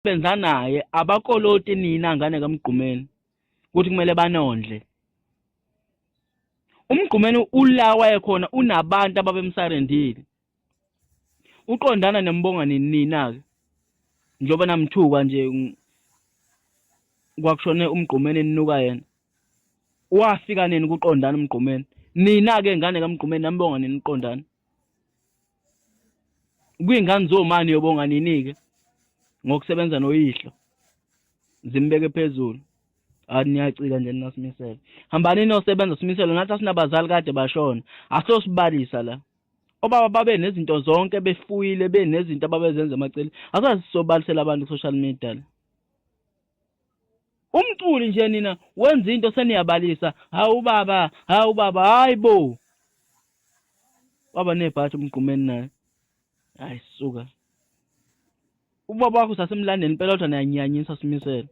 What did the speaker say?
benza naye abakoloti nina ngane kaMgqumeni ukuthi kumele banondle. uMgqumeni ulawa ekhona unabantu ababemsarendile. Uqondana nembonga nina ke. Njoba namthuka nje kwakushone uMgqumeni eninuka yena. Wafika nini kuqondana uMgqumeni? Nina ke ngane kaMgqumeni nambonga nini uqondana? Kuyingane zomani yobonga nini ke? Ngokusebenza noyihlo. Zimbeke phezulu. Niyacika nje nasimisela. Hambani nosebenza simiselo nathi asinabazali kade bashona. Asosibalisa la. Obaba babe nezinto zonke befuyile benezinto ababezenza emacele. Asazi sobalisela abantu ku-social media la. Umculi nje nina wenza into seniyabalisa. Hawu baba, hayibo. Baba nebhathi uMgqumeni naye. Hayi suka. Ubaba wakho sasemlandeni impela kodwa niyanyanyisa simisela.